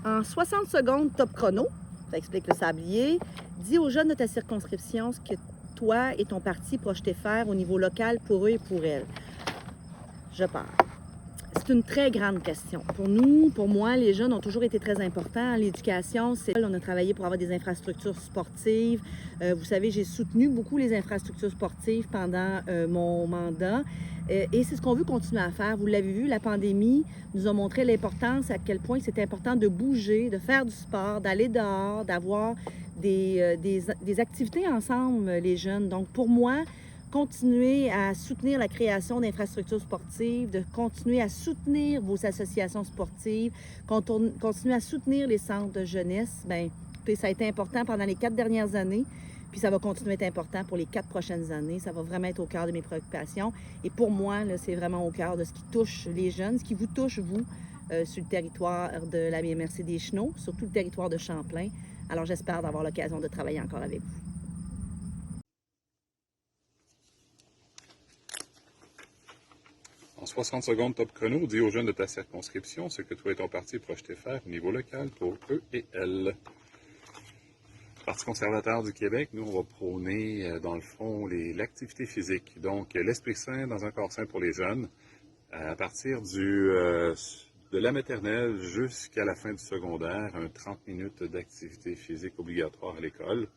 En 60 secondes, top chrono, ça explique le sablier. Dis aux jeunes de ta circonscription ce que toi et ton parti projetez faire au niveau local pour eux et pour elles. Je pars. C'est une très grande question. Pour nous, pour moi, les jeunes ont toujours été très importants. L'éducation, on a travaillé pour avoir des infrastructures sportives. Vous savez, j'ai soutenu beaucoup les infrastructures sportives pendant mon mandat. Et c'est ce qu'on veut continuer à faire. Vous l'avez vu, la pandémie nous a montré l'importance, à quel point c'était important de bouger, de faire du sport, d'aller dehors, d'avoir des activités ensemble, les jeunes. Donc, pour moi, continuer à soutenir la création d'infrastructures sportives, de continuer à soutenir vos associations sportives, continuer à soutenir les centres de jeunesse, bien, ça a été important pendant les 4 dernières années, puis ça va continuer à être important pour les 4 prochaines années. Ça va vraiment être au cœur de mes préoccupations. Et pour moi, là, c'est vraiment au cœur de ce qui touche les jeunes, ce qui vous touche, vous, sur le territoire de la MRC des Chenaux, surtout le territoire de Champlain. Alors, j'espère d'avoir l'occasion de travailler encore avec vous. En 60 secondes top chrono, dis aux jeunes de ta circonscription ce que toi et ton parti projetez faire au niveau local pour eux et elles. Parti conservateur du Québec, nous, on va prôner, dans le fond, l'activité physique. Donc, l'esprit sain dans un corps sain pour les jeunes, à partir de la maternelle jusqu'à la fin du secondaire, 30 minutes d'activité physique obligatoire à l'école,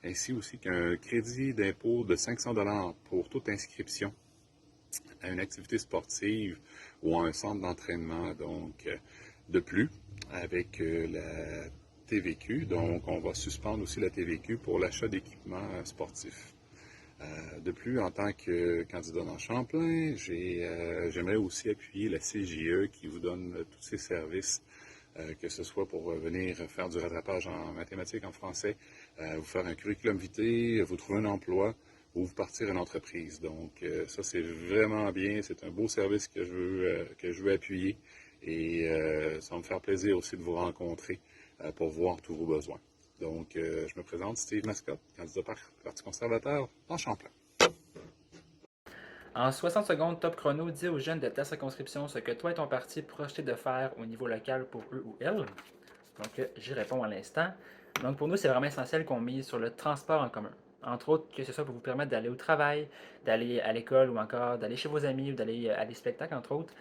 ainsi aussi qu'un crédit d'impôt de 500 $ pour toute inscription à une activité sportive ou à un centre d'entraînement. Donc, de plus, avec la TVQ, donc on va suspendre aussi la TVQ pour l'achat d'équipements sportifs. De plus, en tant que candidat dans Champlain, j'aimerais aussi appuyer la CJE qui vous donne tous ces services, que ce soit pour venir faire du rattrapage en mathématiques, en français, vous faire un curriculum vitae, vous trouver un emploi ou vous partir une entreprise. Donc, ça, c'est vraiment bien. C'est un beau service que je veux appuyer et ça va me faire plaisir aussi de vous rencontrer pour voir tous vos besoins. Donc, je me présente, Steve Mascotte, candidat Parti conservateur dans Champlain. En 60 secondes, top chrono, dis aux jeunes de ta circonscription ce que toi et ton parti projeté de faire au niveau local pour eux ou elles. Donc, j'y réponds à l'instant. Donc, pour nous, c'est vraiment essentiel qu'on mise sur le transport en commun. Entre autres, que ce soit pour vous permettre d'aller au travail, d'aller à l'école ou encore d'aller chez vos amis ou d'aller à des spectacles, entre autres.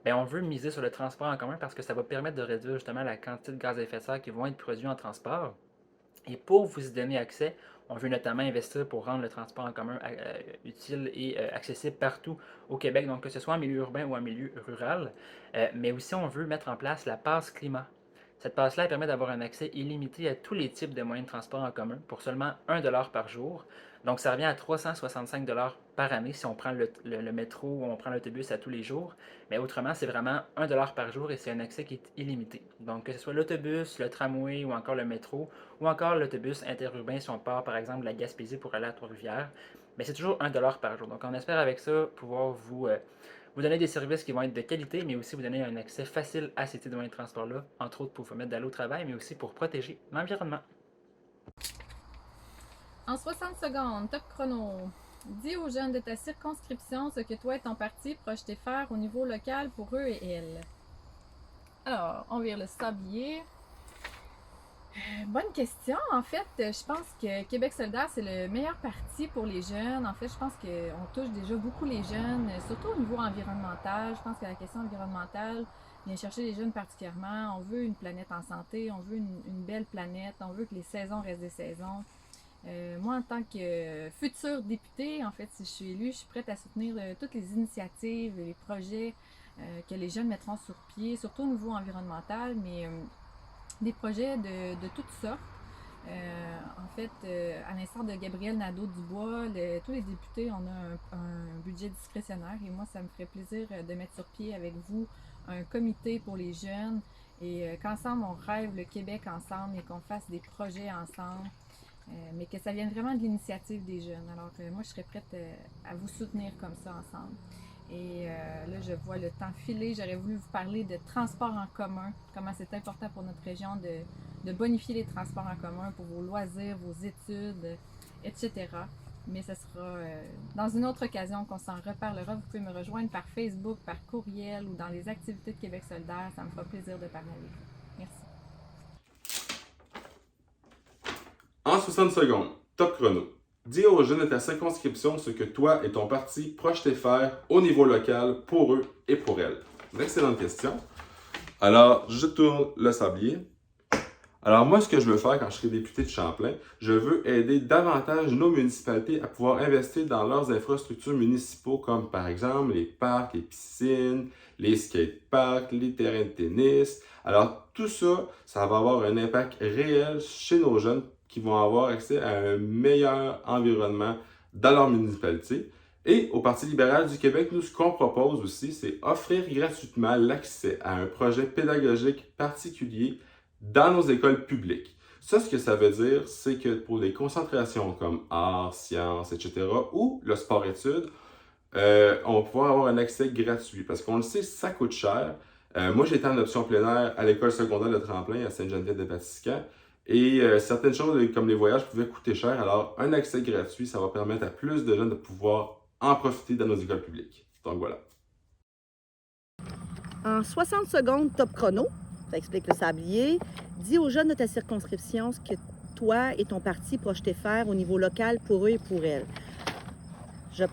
Bien, on veut miser sur le transport en commun parce que ça va permettre de réduire justement la quantité de gaz à effet de serre qui vont être produits en transport. Et pour vous y donner accès, on veut notamment investir pour rendre le transport en commun utile et accessible partout au Québec, donc que ce soit en milieu urbain ou en milieu rural. Mais aussi, on veut mettre en place la passe climat. Cette passe-là permet d'avoir un accès illimité à tous les types de moyens de transport en commun pour seulement 1 $ par jour. Donc, ça revient à 365 $ par année si on prend le métro ou on prend l'autobus à tous les jours. Mais autrement, c'est vraiment 1 $ par jour et c'est un accès qui est illimité. Donc, que ce soit l'autobus, le tramway ou encore le métro, ou encore l'autobus interurbain si on part par exemple de la Gaspésie pour aller à Trois-Rivières, mais c'est toujours 1 $ par jour. Donc, on espère avec ça pouvoir vous donner des services qui vont être de qualité, mais aussi vous donner un accès facile à ces types de moyens de transport-là, entre autres pour vous permettre d'aller au travail, mais aussi pour protéger l'environnement. En 60 secondes, top chrono. Dis aux jeunes de ta circonscription ce que toi et ton parti projetez faire au niveau local pour eux et elles. Alors, on vire le sablier. Bonne question. En fait, je pense que Québec solidaire, c'est le meilleur parti pour les jeunes. En fait, je pense qu'on touche déjà beaucoup les jeunes, surtout au niveau environnemental. Je pense que la question environnementale vient chercher les jeunes particulièrement. On veut une planète en santé, on veut une belle planète, on veut que les saisons restent des saisons. Moi, en tant que future députée, en fait, si je suis élue, je suis prête à soutenir toutes les initiatives et les projets que les jeunes mettront sur pied, surtout au niveau environnemental, mais des projets de toutes sortes. En fait, à l'instar de Gabriel Nadeau-Dubois, tous les députés, on a un budget discrétionnaire et moi, ça me ferait plaisir de mettre sur pied avec vous un comité pour les jeunes et qu'ensemble, on rêve le Québec ensemble et qu'on fasse des projets ensemble. Mais que ça vienne vraiment de l'initiative des jeunes. Alors moi, je serais prête à vous soutenir comme ça ensemble. Et là, je vois le temps filer. J'aurais voulu vous parler de transport en commun, comment c'est important pour notre région de bonifier les transports en commun pour vos loisirs, vos études, etc. Mais ce sera dans une autre occasion qu'on s'en reparlera. Vous pouvez me rejoindre par Facebook, par courriel ou dans les activités de Québec solidaire. Ça me fera plaisir de parler avec vous. Merci. En 60 secondes, top chrono. Dis aux jeunes de ta circonscription ce que toi et ton parti projetez faire au niveau local pour eux et pour elles. Une excellente question. Alors, je tourne le sablier. Alors moi, ce que je veux faire quand je serai député de Champlain, je veux aider davantage nos municipalités à pouvoir investir dans leurs infrastructures municipaux comme par exemple les parcs, les piscines, les skateparks, les terrains de tennis. Alors tout ça, ça va avoir un impact réel chez nos jeunes qui vont avoir accès à un meilleur environnement dans leur municipalité. Et au Parti libéral du Québec, nous, ce qu'on propose aussi, c'est offrir gratuitement l'accès à un projet pédagogique particulier dans nos écoles publiques. Ça, ce que ça veut dire, c'est que pour des concentrations comme arts, sciences, etc., ou le sport-études, on va pouvoir avoir un accès gratuit. Parce qu'on le sait, ça coûte cher. Moi, j'étais en option plein air à l'école secondaire de Tremplin, à Sainte-Geneviève-de-Batiscan. Et certaines choses, comme les voyages, pouvaient coûter cher. Alors, un accès gratuit, ça va permettre à plus de jeunes de pouvoir en profiter dans nos écoles publiques. Donc, voilà. En 60 secondes, top chrono, ça explique le sablier. Dis aux jeunes de ta circonscription ce que toi et ton parti projetaient faire au niveau local pour eux et pour elles. Je pars.